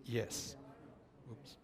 Yes. Oops.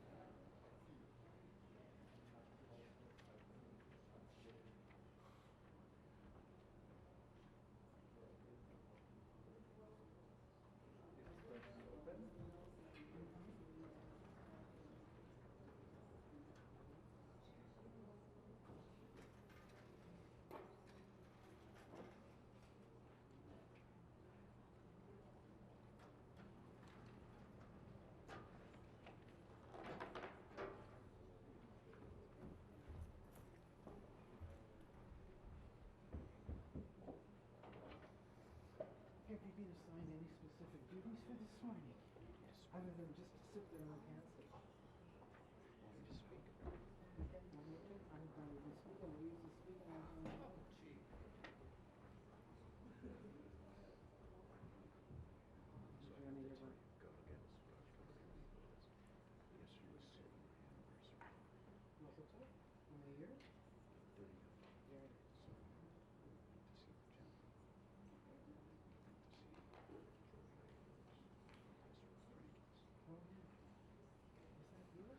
Have you been assigned any specific duties for this morning? Other than just to sit there and answer? Want me to speak? Okay, I'm going to speak and use the speaker. Oh, gee. So I have to tell you, go against what I was going to read was yesterday was Silver anniversary, Muscle top? Am I here? 30th. Yeah. So we went to see the gentleman. Went to see Troy Ayers, Pastor Frankie's. Oh, yeah. Is that yours?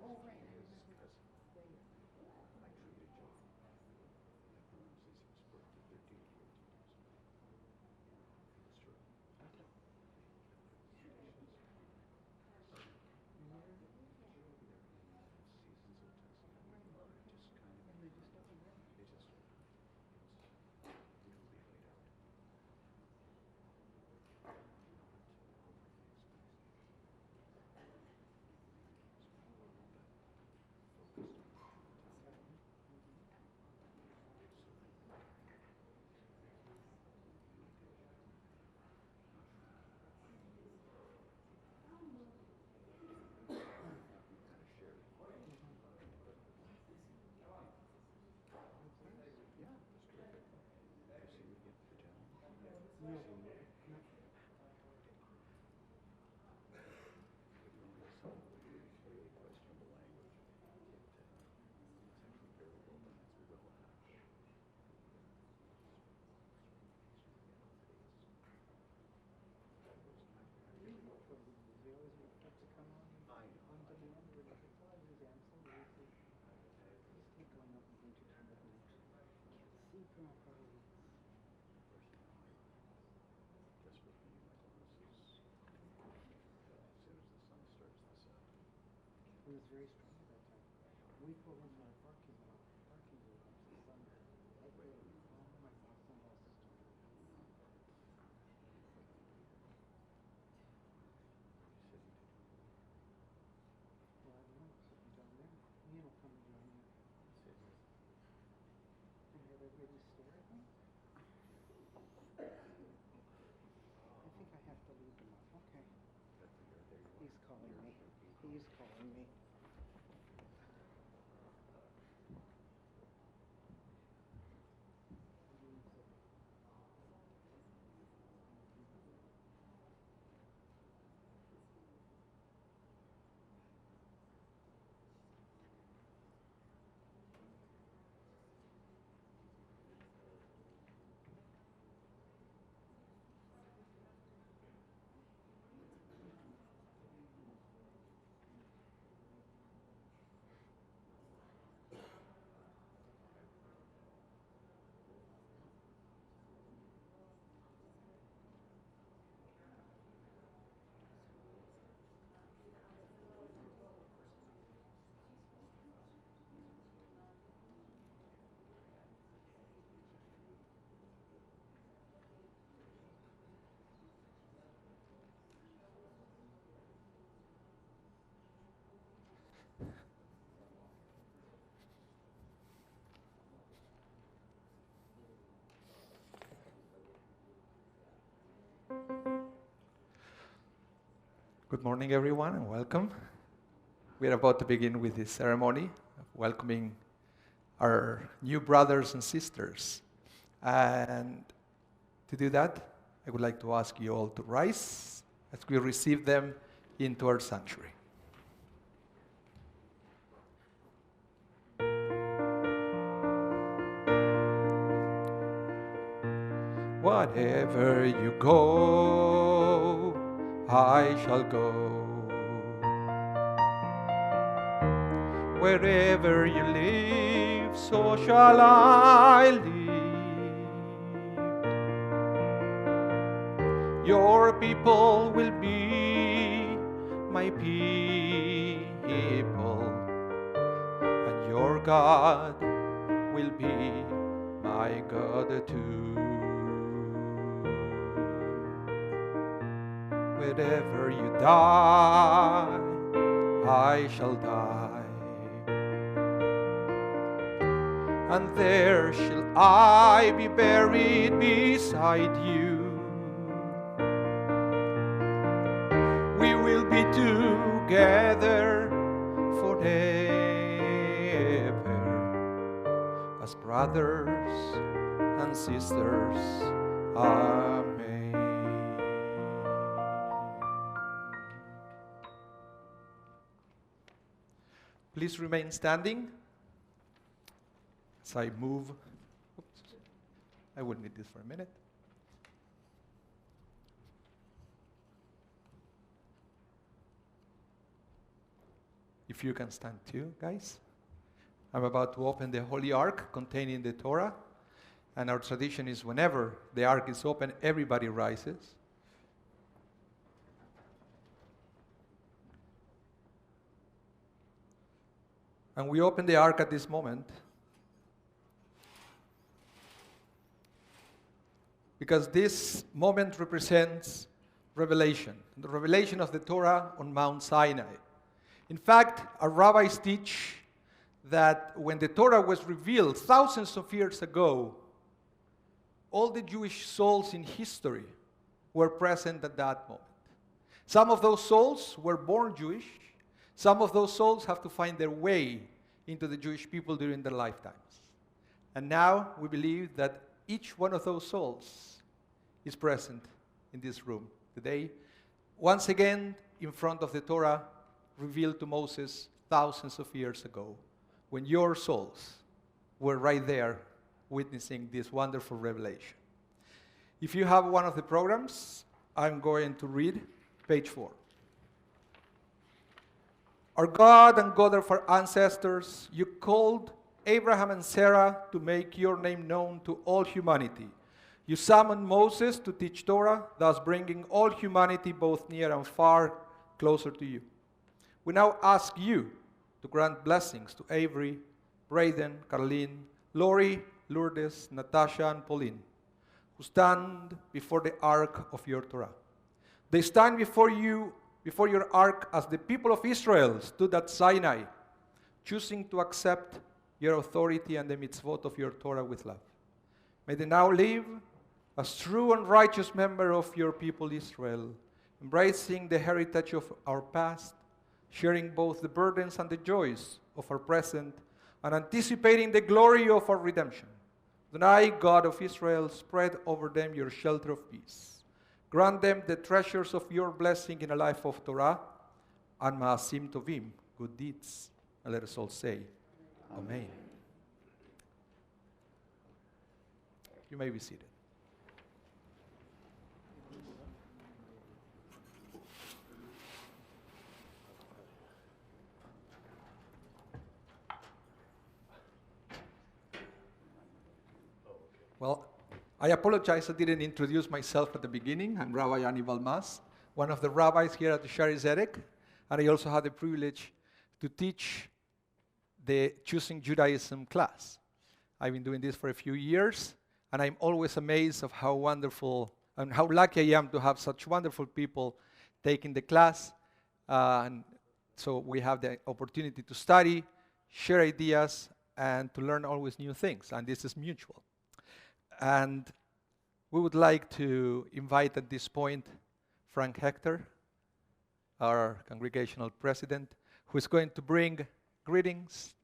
Oh, right, I remember. His cousin. Yeah, yeah. I treated John. I've known him since he was 13 or 14 years old. He was terrific. Okay. Dishes. So Where? they're in Seasons of Tuskegee. Just kind of, And they just opened that? they just opened. It was beautifully laid out. Not overly expensive. Really inexpensive. But focused on hospitality. So really good. Kind of shared it. Yeah, it was terrific. You see me again, the gentleman? No. You see him moving? No. If you only saw the really questionable language, it's actually very well done. It's well acted. I really like it. They always have to come on I know. demand or whatever. It's all easy. I'm so lazy. I Just keep going up and going to turn it on. Can't see properly. First time I dress with me, my glasses. As soon as the sun starts to set. It was very strong at that time. We pulled into our parking lot. The sun right there. All my sunglasses turned on. Quite the leader. Where are you sitting today? Well, I don't know. Sitting down there. Ian will come and join me. Sit here. And have everybody stare at me? I think I have to leave them up. Okay. There you are. He's calling me. You're being He's called. calling me. Good morning, everyone, and welcome. We are about to begin with the ceremony of welcoming our new brothers and sisters. And to do that, I would like to ask you all to rise as we receive them into our sanctuary. Wherever you go, I shall go. Wherever you live, so shall I live. Your people will be my people, and your God will be my God too. Wherever you die, I shall die, and there shall I be buried beside you. We will be together forever as brothers and sisters. Amen. Please remain standing as I move. Oops. I will need this for a minute. If you can stand too, guys. I'm about to open the Holy Ark containing the Torah. And our tradition is whenever the Ark is open, everybody rises. And we open the Ark at this moment because this moment represents revelation, the revelation of the Torah on Mount Sinai. In fact, our rabbis teach that when the Torah was revealed thousands of years ago, all the Jewish souls in history were present at that moment. Some of those souls were born Jewish. Some of those souls have to find their way into the Jewish people during their lifetimes. And now we believe that each one of those souls is present in this room today, once again in front of the Torah revealed to Moses thousands of years ago, when your souls were right there witnessing this wonderful revelation. If you have one of the programs, I'm going to read page 4. Our God and God of our ancestors, you called Abraham and Sarah to make your name known to all humanity. You summoned Moses to teach Torah, thus bringing all humanity, both near and far, closer to you. We now ask you to grant blessings to Avery, Braden, Carlene, Lori, Lourdes, Natasha, and Pauline, who stand before the ark of your Torah. They stand before you, before your ark, as the people of Israel stood at Sinai, choosing to accept your authority and the mitzvot of your Torah with love. May they now live as true and righteous members of your people Israel, embracing the heritage of our past, sharing both the burdens and the joys of our present, and anticipating the glory of our redemption. Adonai, God of Israel, spread over them your shelter of peace. Grant them the treasures of your blessing in a life of Torah and Ma'asim Tovim, good deeds. And let us all say, Amen. You may be seated. Well, I apologize I didn't introduce myself at the beginning. I'm Rabbi Ani Balmas, one of the rabbis here at the Shari Zedek, and I also had the privilege to teach the Choosing Judaism class. I've been doing this for a few years, and I'm always amazed of how wonderful and how lucky I am to have such wonderful people taking the class. And so we have the opportunity to study, share ideas, and to learn always new things, and this is mutual. And we would like to invite at this point Frank Hector, our congregational president, who is going to bring greetings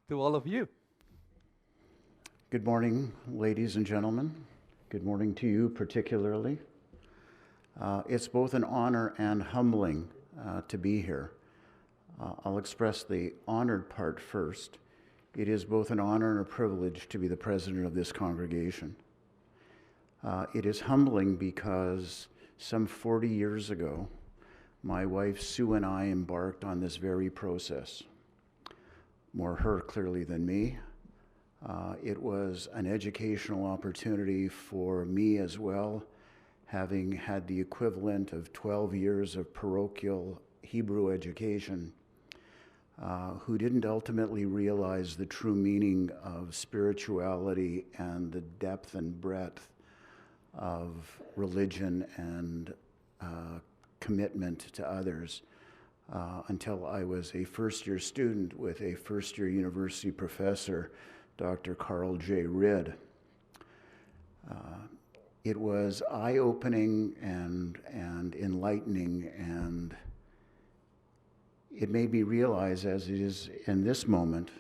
to all of you. Good morning, ladies and gentlemen. Good morning to you particularly. It's both an honor and humbling to be here. I'll express the honored part first. It is both an honor and a privilege to be the president of this congregation. It is humbling because some 40 years ago, my wife Sue and I embarked on this very process. More her clearly than me. It was an educational opportunity for me as well, having had the equivalent of 12 years of parochial Hebrew education, who didn't ultimately realize the true meaning of spirituality and the depth and breadth of religion and commitment to others until I was a first-year student with a first-year university professor, Dr. Carl J. Ridd. It was eye-opening and enlightening, and it made me realize, as it is in this moment,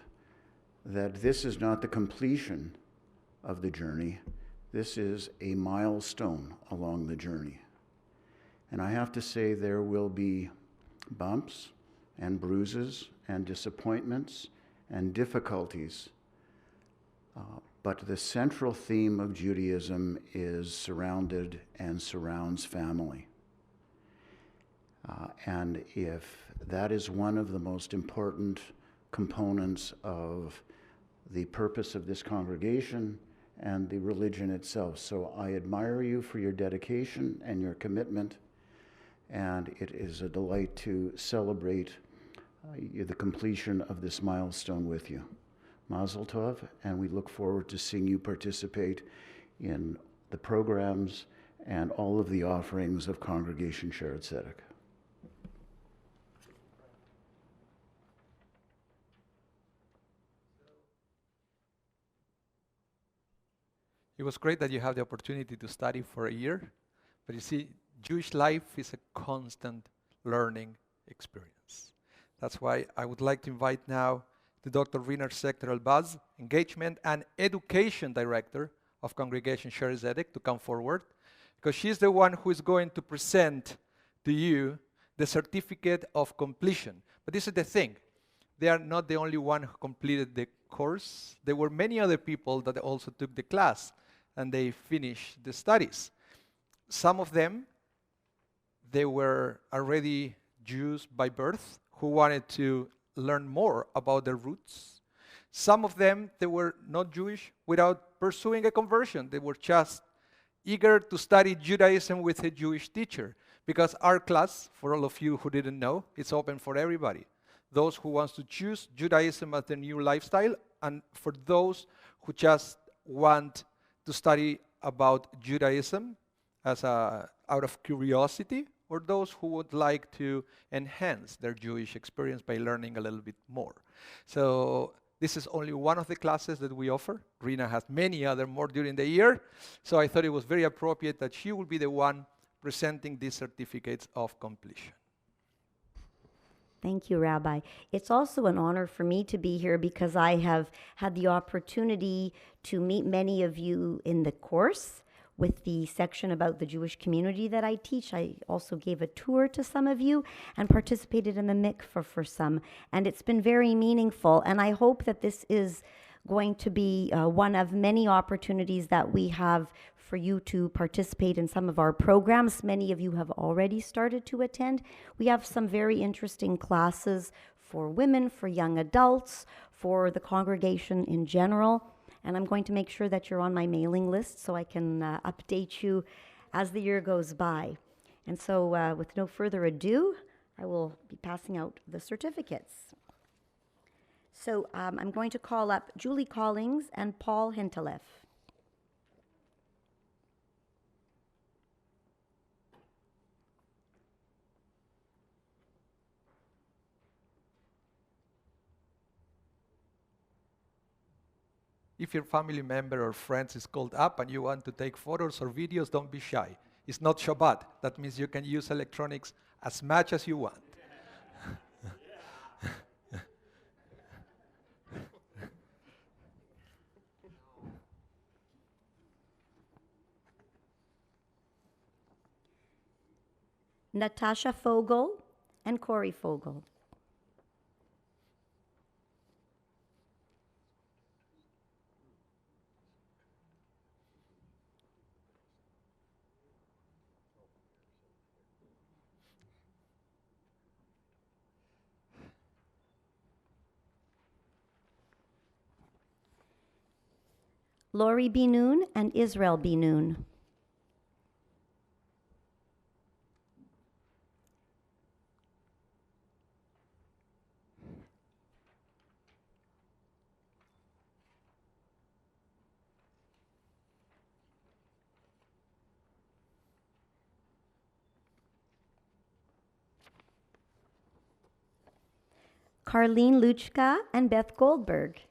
that this is not the completion of the journey. This is a milestone along the journey. And I have to say, there will be bumps and bruises and disappointments and difficulties. But the central theme of Judaism is surrounded and surrounds family. And if that is one of the most important components of the purpose of this congregation and the religion itself. So I admire you for your dedication and your commitment, and it is a delight to celebrate the completion of this milestone with you. Mazel tov, and we look forward to seeing you participate in the programs and all of the offerings of Congregation Shared Tzedek. It was great that you have the opportunity to study for a year, but you see, Jewish life is a constant learning experience. That's why I would like to invite now the Dr. Rina Sector Albaz, Engagement and Education Director of Congregation Shared Tzedek, to come forward, because she's the one who is going to present to you the certificate of completion. But this is the thing. They are not the only one who completed the course. There were many other people that also took the class and they finished the studies. Some of them, they were already Jews by birth who wanted to learn more about their roots. Some of them, they were not Jewish without pursuing a conversion. They were just eager to study Judaism with a Jewish teacher, because our class, for all of you who didn't know, it's open for everybody. Those who want to choose Judaism as their new lifestyle, and for those who just want to study about Judaism as out of curiosity, or those who would like to enhance their Jewish experience by learning a little bit more. So this is only one of the classes that we offer. Rina has many other more during the year, so I thought it was very appropriate that she will be the one presenting these certificates of completion. Thank you, Rabbi. It's also an honor for me to be here because I have had the opportunity to meet many of you in the course with the section about the Jewish community that I teach. I also gave a tour to some of you and participated in the mikveh for some. And it's been very meaningful. And I hope that this is going to be one of many opportunities that we have for you to participate in some of our programs. Many of you have already started to attend. We have some very interesting classes for women, for young adults, for the congregation in general. And I'm going to make sure that you're on my mailing list so I can update you as the year goes by. And so with no further ado, I will be passing out the certificates. So I'm going to call up Julie Collings and Paul Hinteleff. If your family member or friends is called up and you want to take photos or videos, don't be shy. It's not Shabbat. That means you can use electronics as much as you want. Natasha Fogel and Corey Fogel. Lori B. Noon and Israel B. Noon. Carlene Luchka and Beth Goldberg.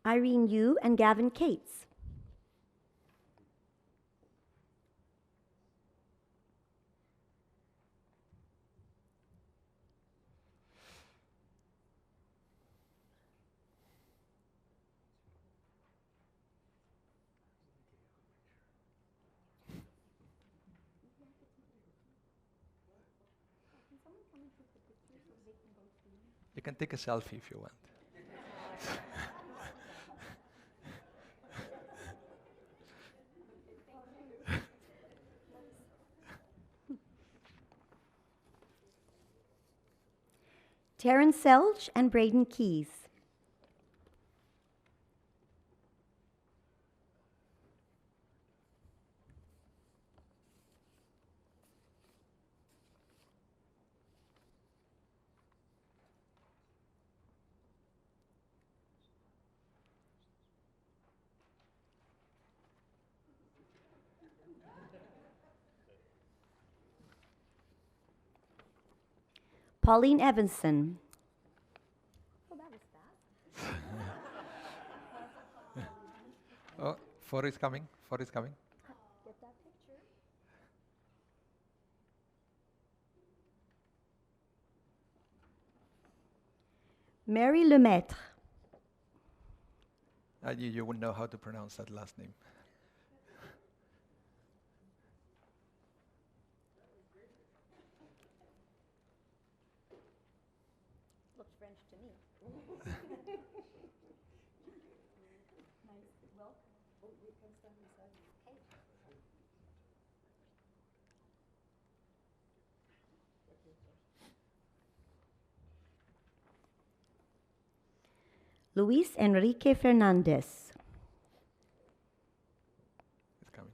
Irene Yu and Gavin Cates. You can take a selfie if you want. Terrence Selch and Braden Keys. Pauline Evanson. Oh, four is coming. Four is coming. Get that picture. Mary Lemaitre. You wouldn't know how to pronounce that last name. Looks French to me. Nice. Welcome. Oh, you can stand beside me. Okay. Luis Enrique Fernandez. It's coming.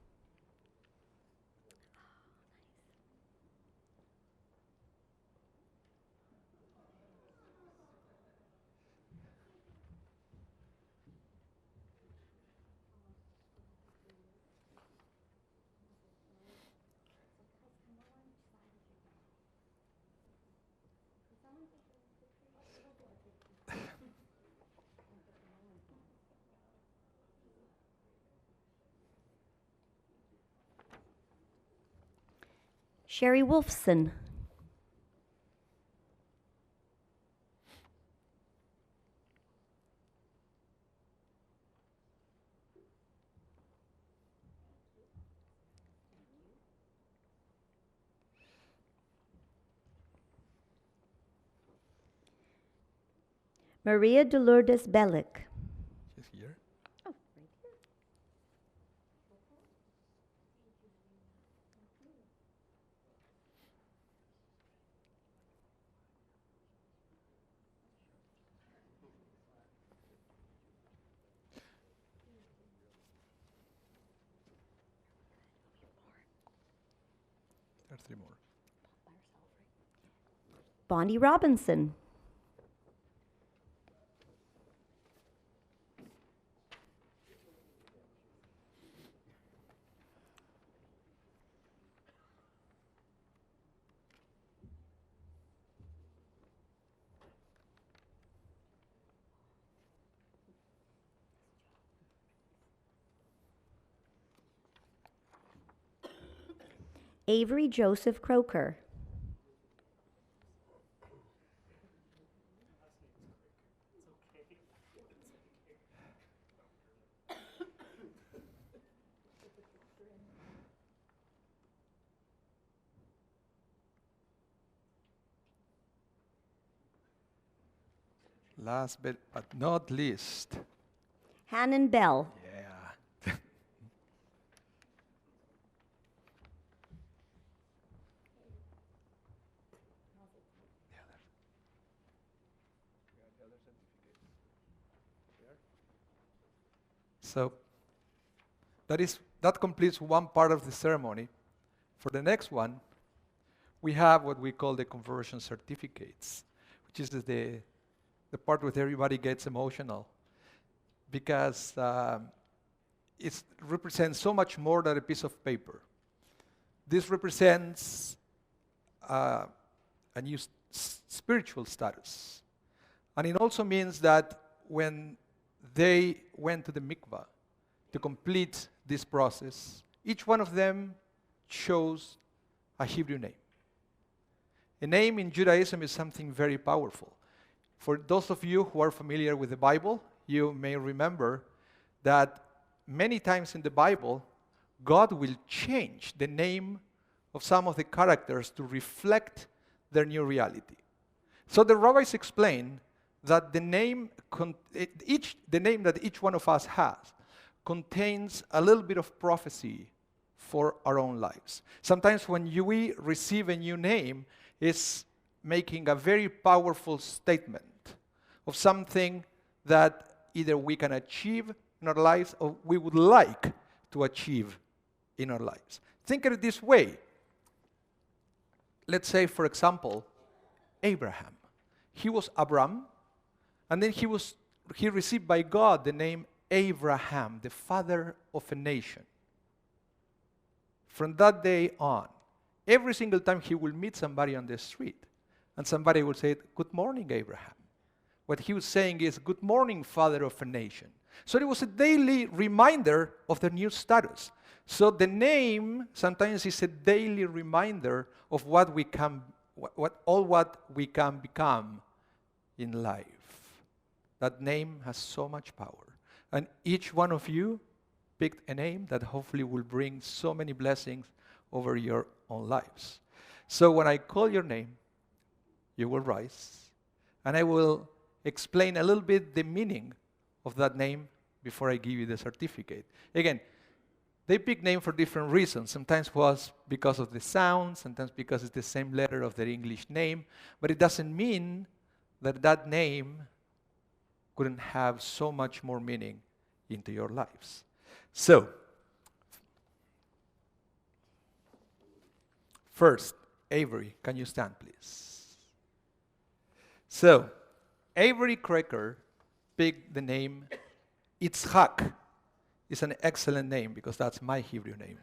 Sherry Wolfson. Maria Dolores Bellick. She's here. Oh, right here. There are three more. Bonnie Robinson. Avery Joseph Croker. last but not least. Hannon Bell. Yeah. So that completes one part of the ceremony. For the next one, we have what we call the conversion certificates, which is the part where everybody gets emotional, because it represents so much more than a piece of paper. This represents a new spiritual status. And it also means that when they went to the mikvah to complete this process, each one of them chose a Hebrew name. A name in Judaism is something very powerful. For those of you who are familiar with the Bible, you may remember that many times in the Bible, God will change the name of some of the characters to reflect their new reality. So the rabbis explain that the name that each one of us has contains a little bit of prophecy for our own lives. Sometimes when we receive a new name, it's making a very powerful statement of something that either we can achieve in our lives or we would like to achieve in our lives. Think of it this way. Let's say, for example, Abraham. He was Abram, and then he received by God the name Abraham, the father of a nation. From that day on, every single time he will meet somebody on the street, and somebody will say, "Good morning, Abraham." What he was saying is, "Good morning, father of a nation." So it was a daily reminder of their new status. So the name sometimes is a daily reminder of what we can become in life. That name has so much power. And each one of you picked a name that hopefully will bring so many blessings over your own lives. So when I call your name, you will rise, and I will explain a little bit the meaning of that name before I give you the certificate. Again, they pick name for different reasons. Sometimes it was because of the sound, sometimes because it's the same letter of their English name, but it doesn't mean that that name couldn't have so much more meaning into your lives. So, first, Avery, can you stand, please? So, Avery Cracker picked the name Yitzhak. It's an excellent name because that's my Hebrew name.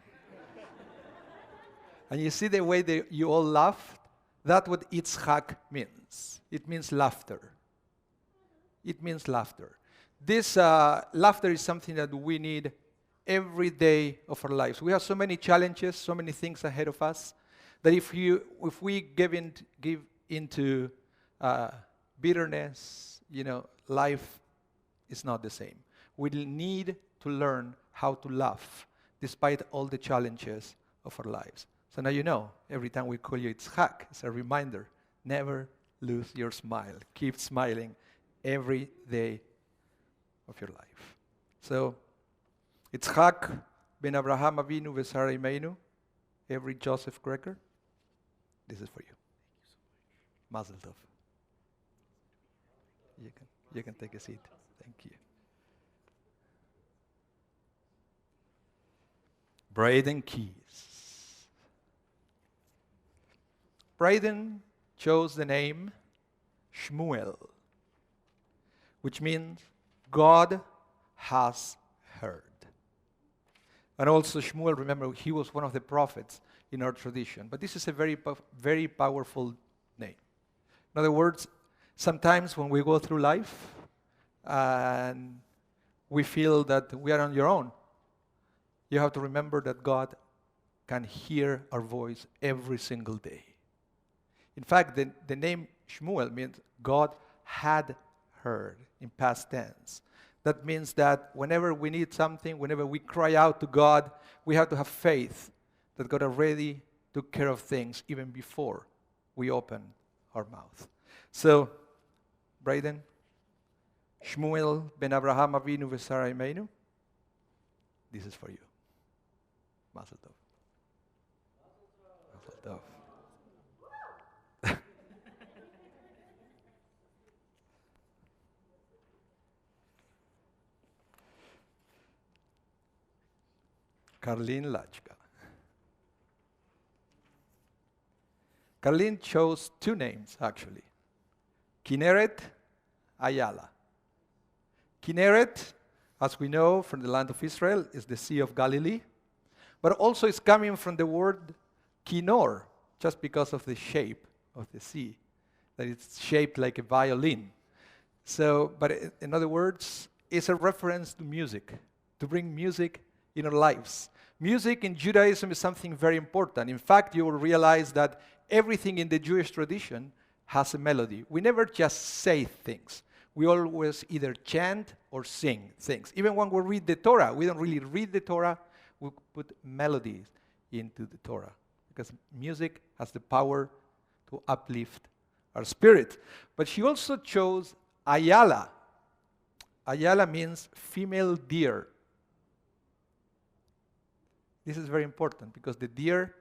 And you see the way that you all laughed? That's what Yitzhak means. It means laughter. It means laughter. This laughter is something that we need every day of our lives. We have so many challenges, so many things ahead of us, that if we give into bitterness, life is not the same. We need to learn how to laugh despite all the challenges of our lives. So now you know, every time we call you Yitzhak, it's a reminder, never lose your smile. Keep smiling every day of your life. So, Yitzhak ben Abraham Avinu v'Sara Imeinu, every Joseph Cracker, this is for you. Mazel tov. You can take a seat. Thank you. Braden Keys. Braden chose the name Shmuel, which means God has heard. And also Shmuel, remember, he was one of the prophets in our tradition. But this is a very powerful name. In other words, sometimes when we go through life and we feel that we are on your own, you have to remember that God can hear our voice every single day. In fact, the name Shmuel means God had heard in past tense. That means that whenever we need something, whenever we cry out to God, we have to have faith that God already took care of things even before we open our mouth. So, Braden, Shmuel ben Abraham Avinu v'Sara Imeinu. This is for you. Mazel tov. Mazel tov. Karlin Lachka. Karlin chose two names, actually. Kinneret, Ayala. Kinneret, as we know from the land of Israel, is the Sea of Galilee, but also it's coming from the word Kinnor, just because of the shape of the sea, that it's shaped like a violin. So, but in other words, it's a reference to music, to bring music in our lives. Music in Judaism is something very important. In fact, you will realize that everything in the Jewish tradition has a melody. We never just say things. We always either chant or sing things. Even when we read the Torah, we don't really read the Torah, we put melodies into the Torah. Because music has the power to uplift our spirit. But she also chose Ayala. Ayala means female deer. This is very important because the deer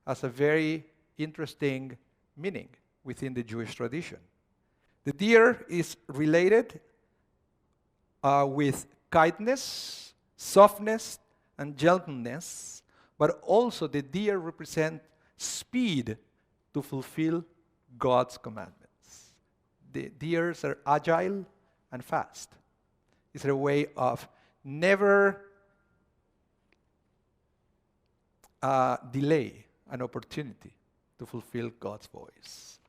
has a very interesting meaning within the Jewish tradition. The deer is related with kindness, softness, and gentleness, but also the deer represent speed to fulfill God's commandments. The deers are agile and fast. It's a way of never delay an opportunity to fulfill God's voice.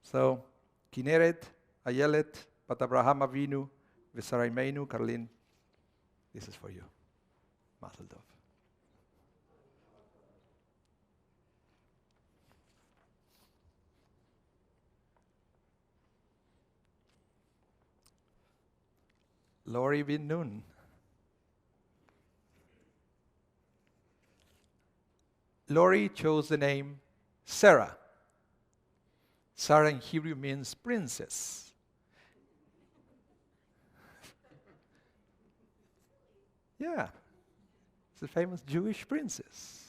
So, Kinneret, Ayelet, Bat Abraham Avinu, v'Sara Imeinu, Karlin, this is for you. Mazel tov. Lori bin Nun. Lori chose the name Sarah. Sarah in Hebrew means princess. Yeah, it's a famous Jewish princess.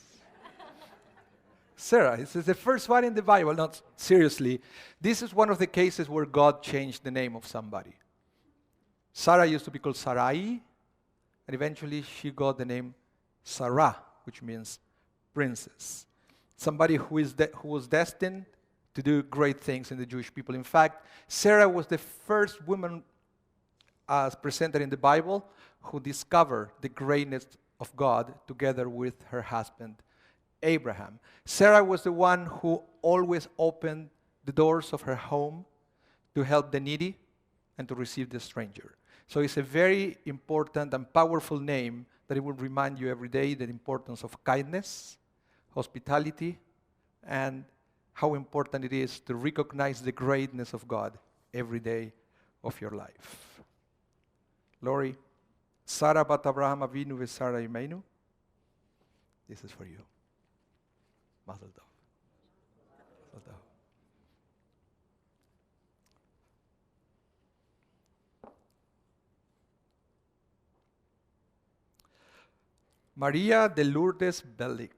Sarah, this is the first one in the Bible. Not seriously. This is one of the cases where God changed the name of somebody. Sarah used to be called Sarai, and eventually she got the name Sarah, which means princess. Somebody who was destined to do great things in the Jewish people. In fact, Sarah was the first woman as presented in the Bible who discovered the greatness of God together with her husband, Abraham. Sarah was the one who always opened the doors of her home to help the needy and to receive the stranger. So it's a very important and powerful name that it will remind you every day the importance of kindness, hospitality, and how important it is to recognize the greatness of God every day of your life. Lori, Sarah Bat Abraham Avinu v'Sara Imeinu, this is for you. Mazel tov. Mazel tov. Maria de Lourdes Bellic.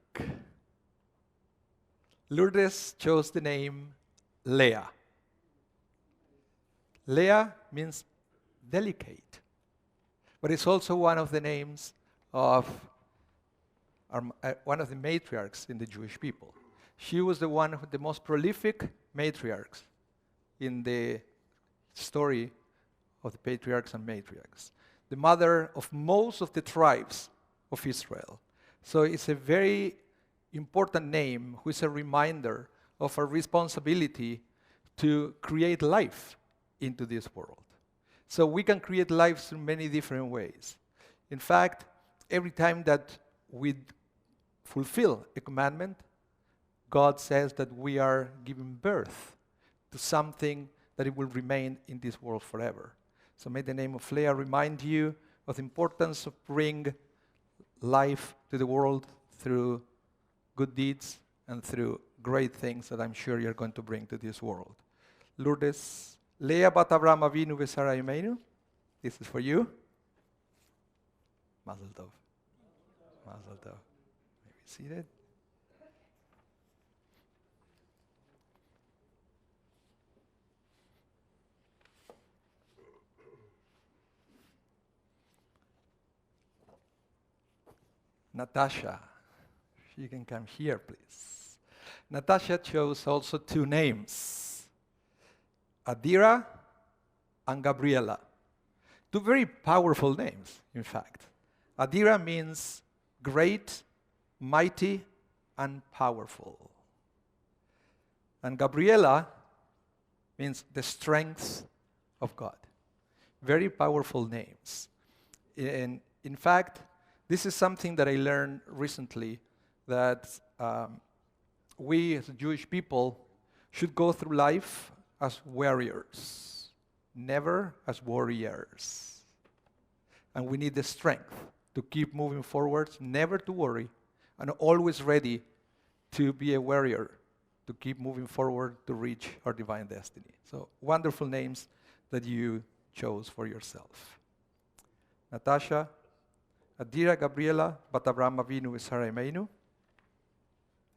Lourdes chose the name Leah. Leah means delicate, but it's also one of the names of one of the matriarchs in the Jewish people. She was the one with the most prolific matriarchs in the story of the patriarchs and matriarchs. The mother of most of the tribes of Israel. So it's a very important name, which is a reminder of our responsibility to create life into this world. So we can create lives in many different ways. In fact, every time that we fulfill a commandment, God says that we are giving birth to something that it will remain in this world forever. So may the name of Leah remind you of the importance of bringing life to the world through good deeds and through great things that I'm sure you're going to bring to this world. Lourdes, Leah Bat Abraham Avinu v'Sara Imeinu. This is for you. Mazel tov. Mazel tov. Maybe seated. Natasha, you can come here, please. Natasha chose also two names, Adira and Gabriela. Two very powerful names, in fact. Adira means great, mighty, and powerful. And Gabriela means the strength of God. Very powerful names. In fact, this is something that I learned recently, that we as Jewish people should go through life as warriors, never as warriors. And we need the strength to keep moving forward, never to worry, and always ready to be a warrior, to keep moving forward to reach our divine destiny. So wonderful names that you chose for yourself. Natasha, Adira, Gabriela, Bat Avraham Avinu v'Sara Imeinu.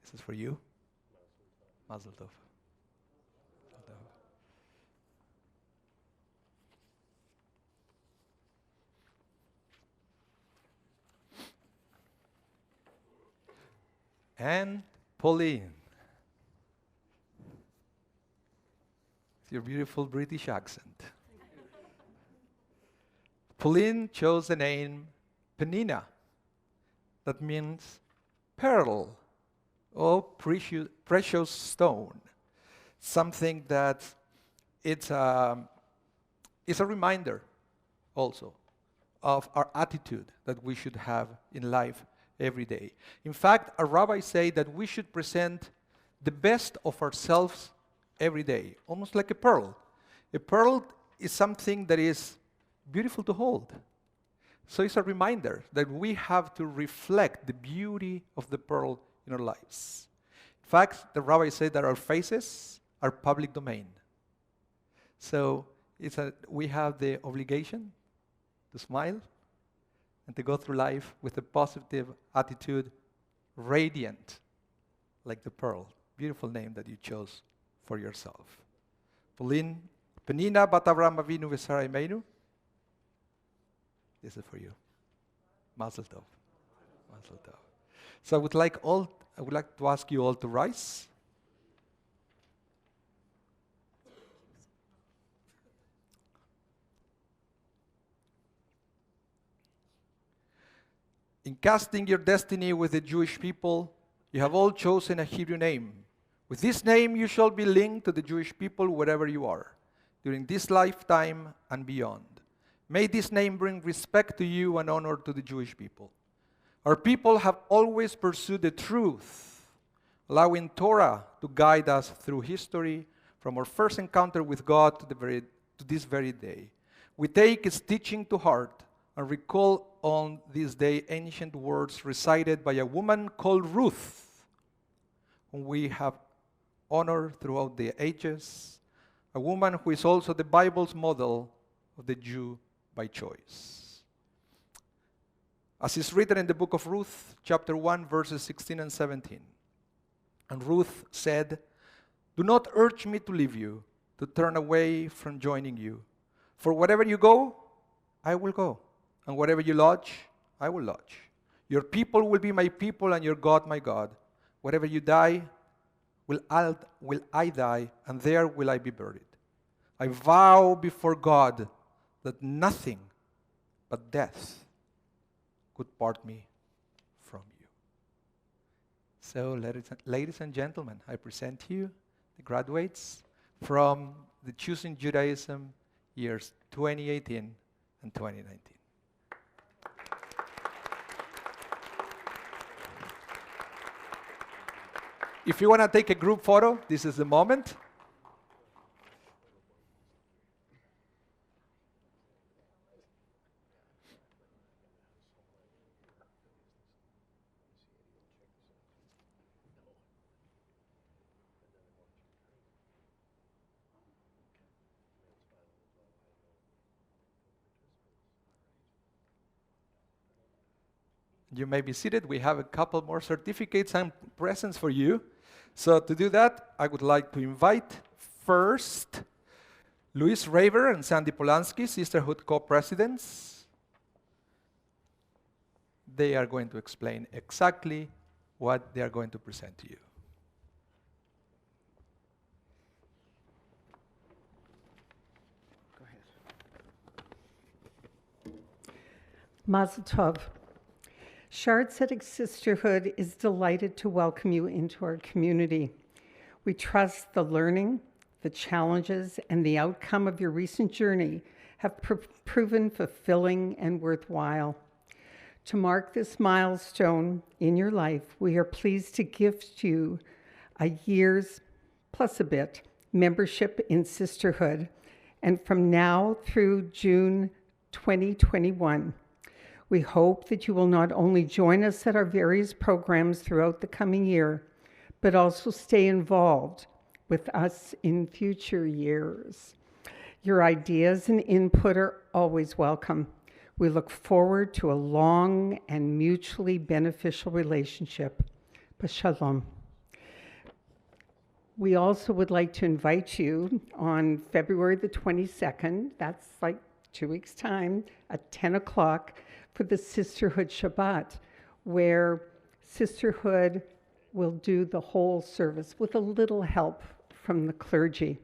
This is for you. Mazel tov. And Pauline. With your beautiful British accent. Pauline chose the name Penina. That means pearl or precious stone. Something that it's a reminder also of our attitude that we should have in life every day. In fact, our rabbis say that we should present the best of ourselves every day, almost like a pearl. A pearl is something that is beautiful to hold. So it's a reminder that we have to reflect the beauty of the pearl in our lives. In fact, the rabbis say that our faces are public domain. So we have the obligation to smile and to go through life with a positive attitude, radiant, like the pearl. Beautiful name that you chose for yourself. Penina Bat Avraham Avinu v'Sara Imeinu. This is for you. Mazel tov. Mazel tov. So I would like to ask you all to rise. In casting your destiny with the Jewish people, you have all chosen a Hebrew name. With this name you shall be linked to the Jewish people wherever you are, during this lifetime and beyond. May this name bring respect to you and honor to the Jewish people. Our people have always pursued the truth, allowing Torah to guide us through history from our first encounter with God to this very day. We take its teaching to heart and recall on this day ancient words recited by a woman called Ruth, whom we have honored throughout the ages, a woman who is also the Bible's model of the Jew by choice. As is written in the book of Ruth, chapter 1, verses 16 and 17. And Ruth said, "Do not urge me to leave you, to turn away from joining you. For wherever you go, I will go. And wherever you lodge, I will lodge. Your people will be my people, and your God my God. Wherever you die, will I die, and there will I be buried. I vow before God that nothing but death could part me from you." So, ladies and gentlemen, I present to you the graduates from the Choosing Judaism years 2018 and 2019. If you want to take a group photo, this is the moment. You may be seated. We have a couple more certificates and presents for you. So to do that, I would like to invite first Luis Raver and Sandy Polanski, Sisterhood co-presidents. They are going to explain exactly what they are going to present to you. Go ahead. Mazel Tov. Shard Tzedek Sisterhood is delighted to welcome you into our community. We trust the learning, the challenges, and the outcome of your recent journey have proven fulfilling and worthwhile. To mark this milestone in your life, we are pleased to gift you a year's, plus a bit, membership in Sisterhood, and from now through June 2021. We hope that you will not only join us at our various programs throughout the coming year, but also stay involved with us in future years. Your ideas and input are always welcome. We look forward to a long and mutually beneficial relationship. B'shalom. We also would like to invite you on February the 22nd, that's like 2 weeks' time, at 10 o'clock, for the Sisterhood Shabbat, where Sisterhood will do the whole service with a little help from the clergy.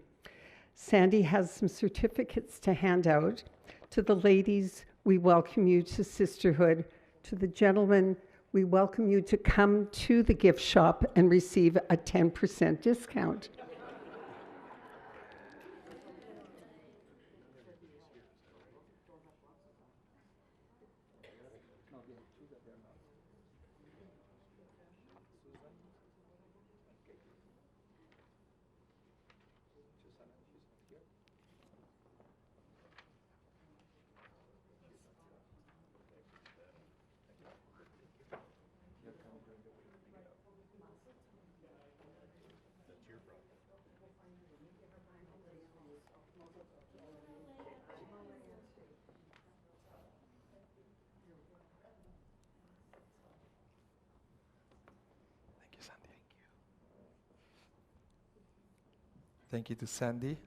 Sandy has some certificates to hand out. To the ladies, we welcome you to Sisterhood. To the gentlemen, we welcome you to come to the gift shop and receive a 10% discount. Thank you to Sandy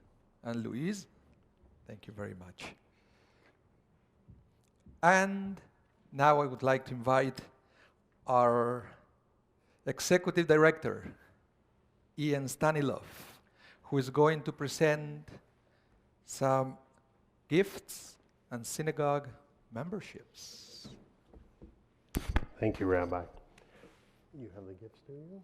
and Louise. Thank you very much. And now I would like to invite our Executive Director, Ian Staniloff, who is going to present some gifts and synagogue memberships. Thank you, Rabbi. You have the gifts, do you?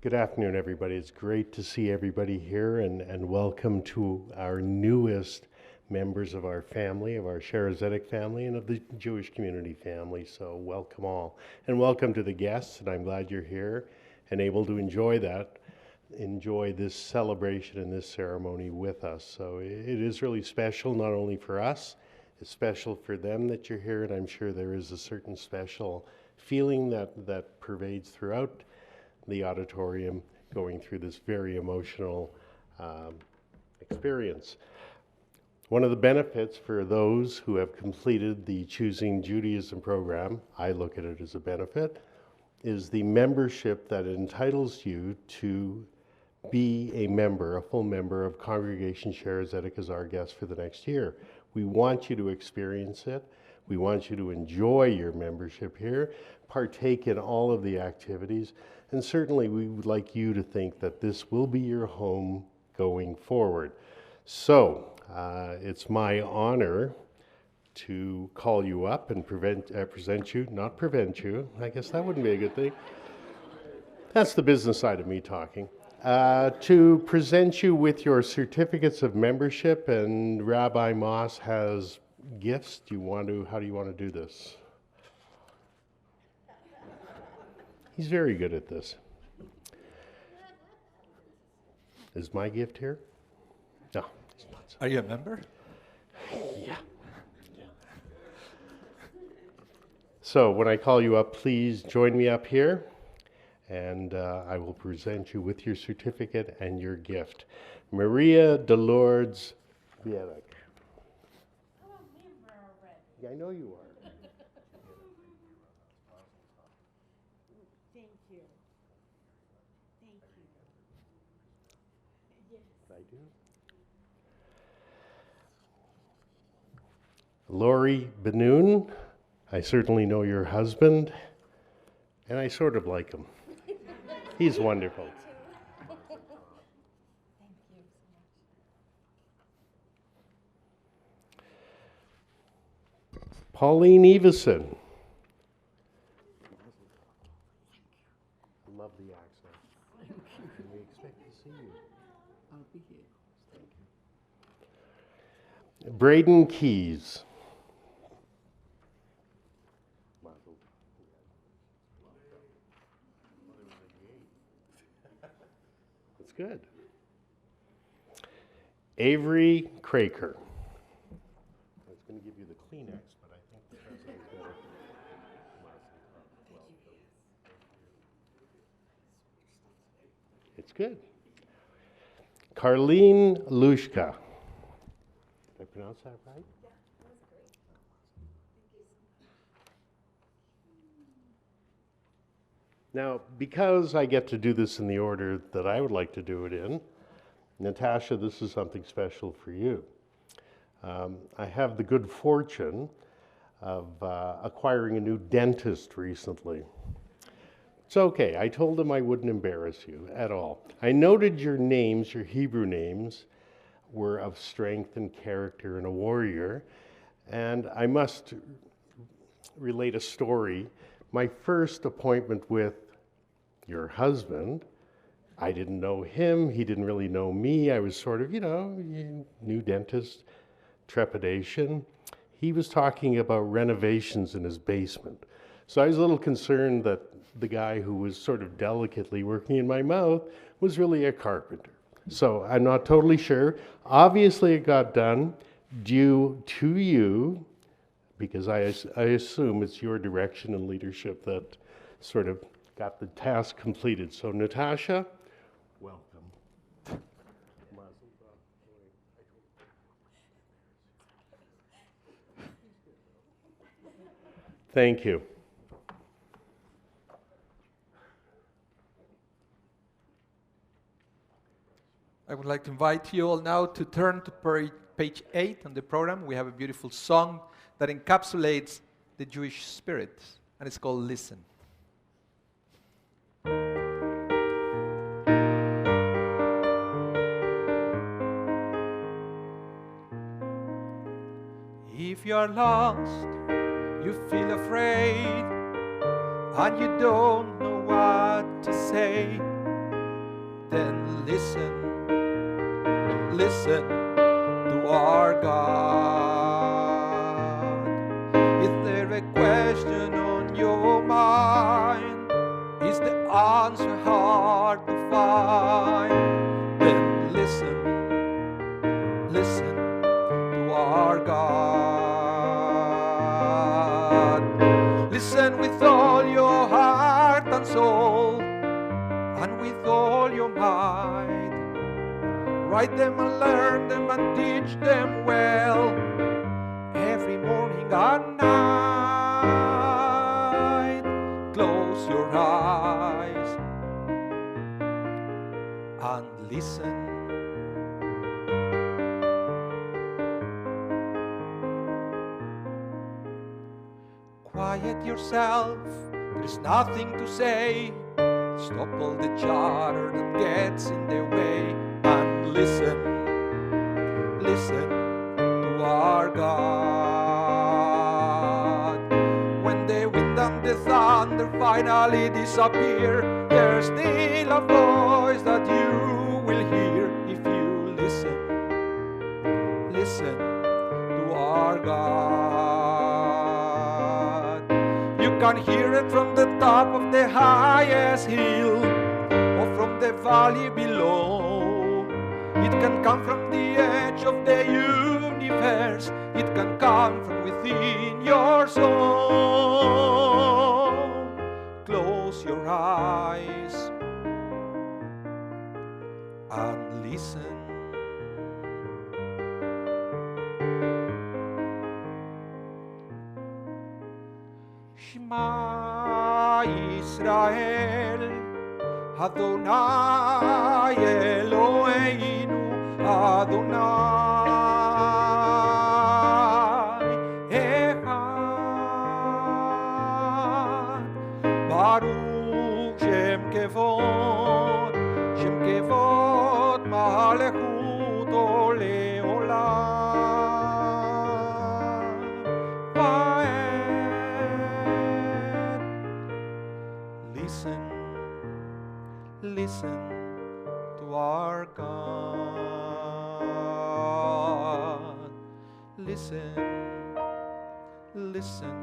Good afternoon, everybody. It's great to see everybody here, and welcome to our newest members of our family, of our Sharazedic family, and of the Jewish community family. So welcome all. And welcome to the guests, and I'm glad you're here and able to enjoy this celebration and this ceremony with us. So it is really special, not only for us, it's special for them that you're here, and I'm sure there is a certain special feeling that pervades throughout the auditorium going through this very emotional experience. One of the benefits for those who have completed the Choosing Judaism program, I look at it as a benefit, is the membership that entitles you to be a member, a full member of Congregation Sharazedic as our guest for the next year. We want you to experience it. We want you to enjoy your membership here, partake in all of the activities, and certainly we would like you to think that this will be your home going forward. So it's my honor to call you up and present you, not prevent you. I guess that wouldn't be a good thing. That's the business side of me talking. To present you with your certificates of membership, and Rabbi Moss has gifts. How do you want to do this? He's very good at this. Is my gift here? No, it's not. Are you a member? Yeah. So when I call you up, please join me up here, and I will present you with your certificate and your gift. Maria Delordes Bielek. I'm a member already. Yeah, I know you are. I do. Lori Benoon, I certainly know your husband, and I sort of like him. He's wonderful. Pauline Everson. Love the accent. Can we expect to see you? I'll be here. Braden Keys. That's good. Avery Craker. I was going to give you the Kleenex, but I think the president's better. It's good. Carlene Lushka. Did I pronounce that right? Yeah, that was great. Now, because I get to do this in the order that I would like to do it in, Natasha, this is something special for you. I have the good fortune of acquiring a new dentist recently. It's okay. I told him I wouldn't embarrass you at all. I noted your names, your Hebrew names, were of strength and character and a warrior. And I must relate a story. My first appointment with your husband, I didn't know him. He didn't really know me. I was sort of, new dentist, trepidation. He was talking about renovations in his basement. So I was a little concerned that the guy who was sort of delicately working in my mouth was really a carpenter. So I'm not totally sure. Obviously it got done due to you, because I assume it's your direction and leadership that sort of got the task completed. So Natasha, welcome. Thank you. I would like to invite you all now to turn to page 8 on the program. We have a beautiful song that encapsulates the Jewish spirit, and it's called Listen. If you are lost, you feel afraid, and you don't know what to say, then listen to our God. Is there a question on your mind? Is the answer hard to find? Then listen to our God. Listen with all your heart and soul, and with all your mind. Write them and learn them and teach them well, every morning and night. Close your eyes and listen. Quiet yourself, there's nothing to say. Stop all the chatter that gets in the way, and listen to our God. When the wind and the thunder finally disappear, there's still a voice that you will hear if you listen to our God. You can hear it from the top of the highest hill, or from the valley below. It can come from the edge of the universe. It can come from within your soul. Close your eyes and listen. Shema Israel, Adonai Eloheinu, Adonai Echad. Baruch Shem Kevod Malechuto Leolam. Va'ed. Listen to our God. Listen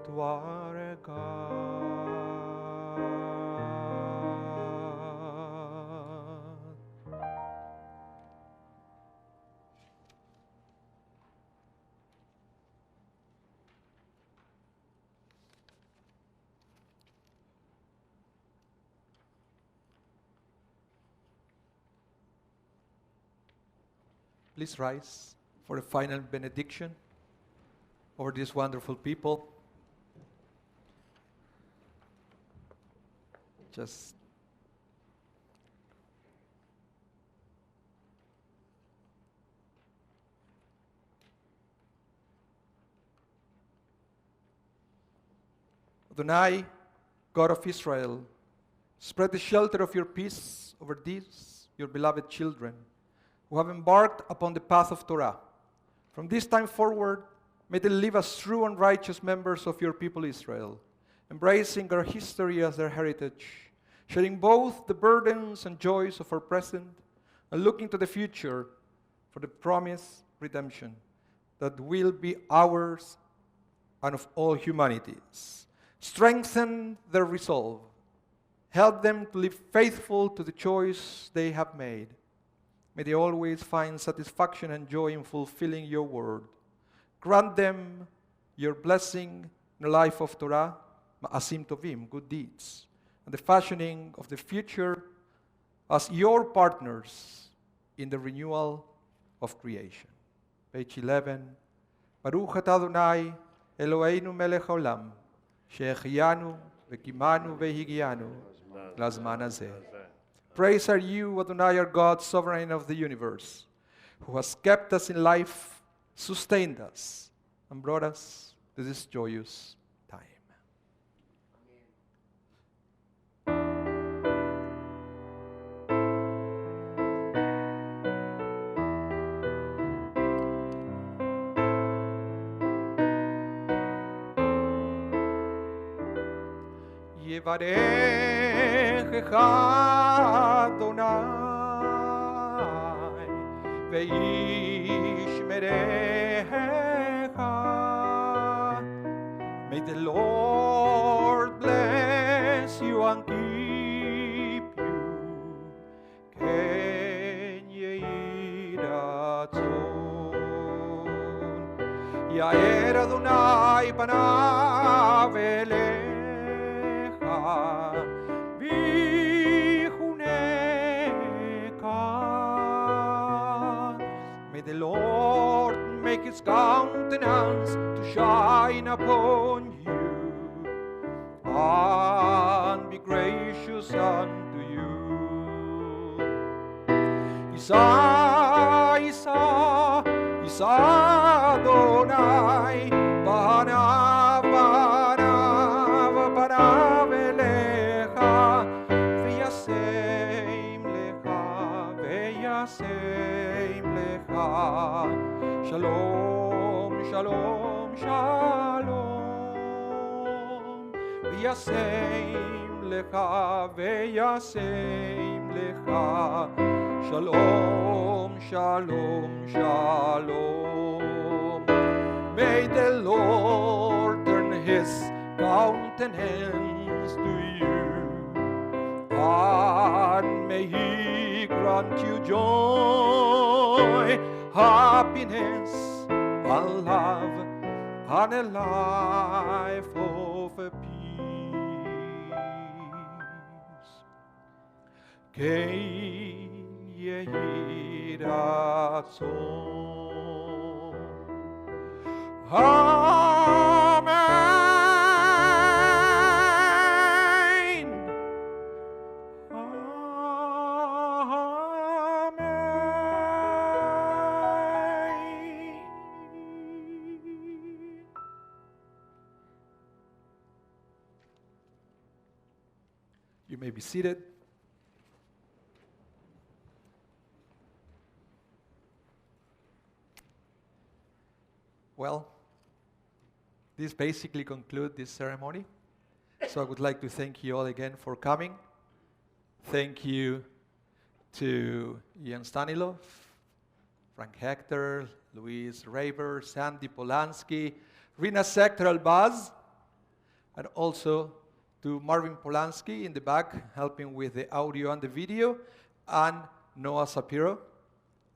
to our God. Please rise for the final benediction over these wonderful people. Just Adonai, God of Israel, spread the shelter of your peace over these, your beloved children, who have embarked upon the path of Torah. From this time forward, may they live as true and righteous members of your people Israel, embracing our history as their heritage, sharing both the burdens and joys of our present, and looking to the future for the promised redemption that will be ours and of all humanities. Strengthen their resolve. Help them to live faithful to the choice they have made. May they always find satisfaction and joy in fulfilling your word. Grant them your blessing in the life of Torah, ma'asim tovim, good deeds, and the fashioning of the future as your partners in the renewal of creation. Page 11. Baruch atah Adonai, Eloheinu melech haolam, she'echianu v'kimanu v'higianu lazman hazeh. Praise are you, Adonai, our God, sovereign of the universe, who has kept us in life, sustained us, and brought us to this joyous time. Yevarechecha Adonai ve'yishmerecha. May the Lord bless you and keep you. Ken yehi ratzon. Yair Adonai panav elecha. May the Lord make his countenance to shine upon you and be gracious unto you. Isa Adonai panav elecha v'yasem lecha. Shalom, shalom, shalom. V'yasem lecha. Shalom, shalom, shalom. May the Lord turn his countenance to you, and may he grant you joy, happiness, and love, and a life of peace. Ken yehi ratzon. Amen. Amen. may be seated. Well, this basically concludes this ceremony. So I would like to thank you all again for coming. Thank you to Ian Stanilov, Frank Hector, Luis Raber, Sandy Polanski, Rina Sektor-Albaz, and also to Marvin Polanski in the back, helping with the audio and the video, and Noah Sapiro,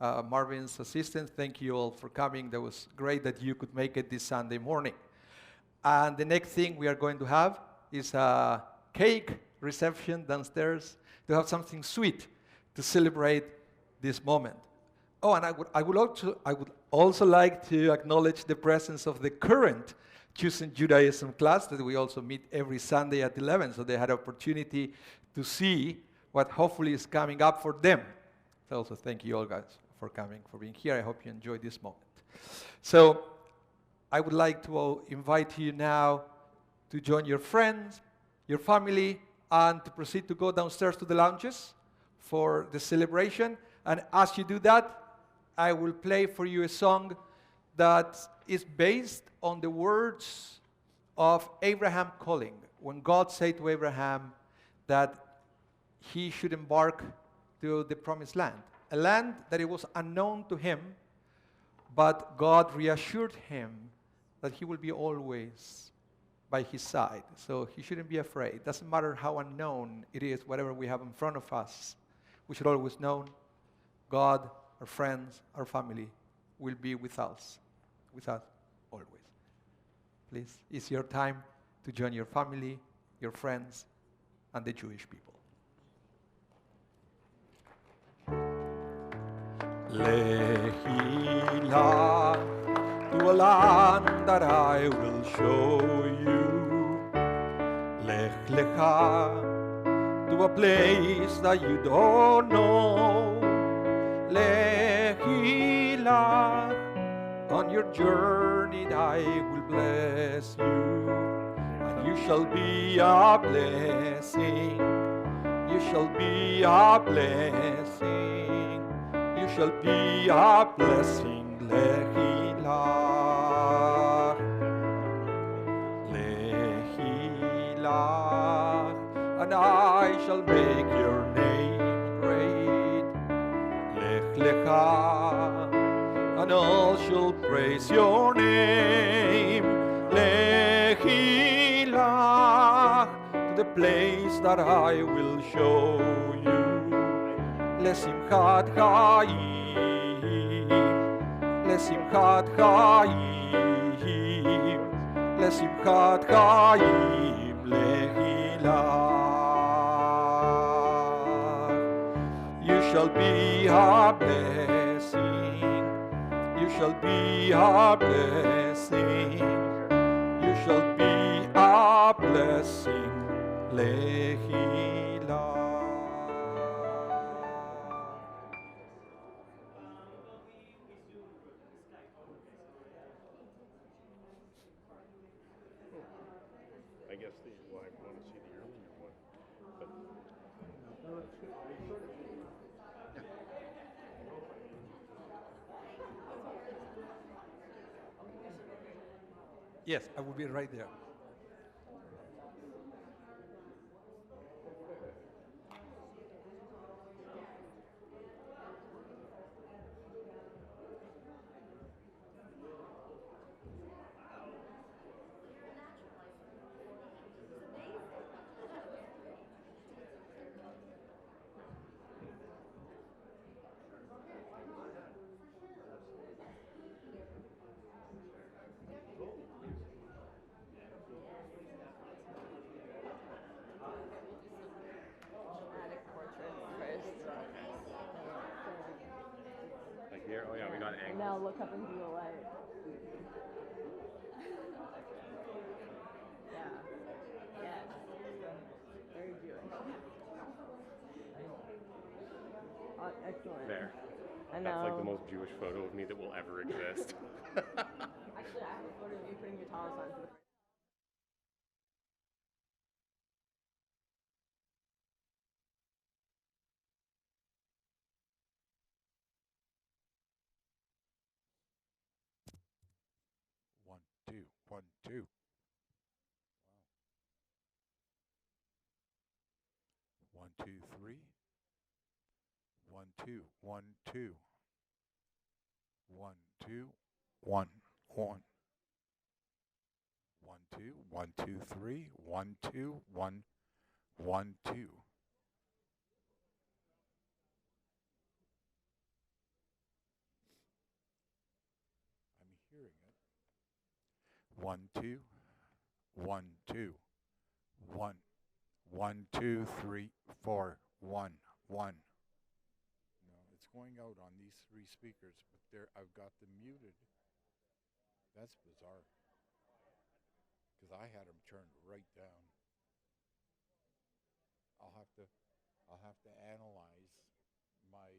Marvin's assistant. Thank you all for coming. That was great that you could make it this Sunday morning. And the next thing we are going to have is a cake reception downstairs to have something sweet to celebrate this moment. Oh, and I would also like to acknowledge the presence of the current Choosing Judaism class that we also meet every Sunday at 11, so they had opportunity to see what hopefully is coming up for them. So also thank you all guys for coming, for being here. I hope you enjoyed this moment. So I would like to invite you now to join your friends, your family, and to proceed to go downstairs to the lounges for the celebration. And as you do that, I will play for you a song that is based on the words of Abraham calling, when God said to Abraham that he should embark to the promised land, a land that it was unknown to him, but God reassured him that he will be always by his side. So he shouldn't be afraid. It doesn't matter how unknown it is, whatever we have in front of us. We should always know God, our friends, our family will be with us always. Please, it's your time to join your family, your friends, and the Jewish people. Lehila, to a land that I will show you. Lech lecha, to a place that you don't know. Lehila, on your journey I will bless you, and you shall be a blessing. You shall be a blessing. You shall be a blessing. Lehilach, Lehilach, and I shall make your name great. Lech lecha, and all shall praise your name. Lehilach, to the place that I will show you. Lesimchat Chaim, Lesimchat Chaim, Lesimchat Chaim, Lehilach. You shall be a blessing. You shall be a blessing. You shall be a blessing, Lehilach. I guess I want to see the earlier one. But Yes, I will be right there. Like here? Oh yeah, we got angles. Now look up into the light. Yeah. Yes. Very Jewish. Excellent. There. I know. That's like the most Jewish photo of me that will ever exist. Actually, I have a photo of you putting your Thomas on to the 1, 2. Wow. 1, 2, 3. 1, 2. 1, 2. 1, 2. 1, 1. 1, 2. 1, 2, 3. 1, 2. 1, 1, 2. I'm hearing it. 1, 2. 1, 2. 1. 1, 2, 3, 4. 1, 1. No, it's going out on these 3 speakers, but there I've got them muted. That's bizarre. Because I had them turned right down. I'll have to analyze my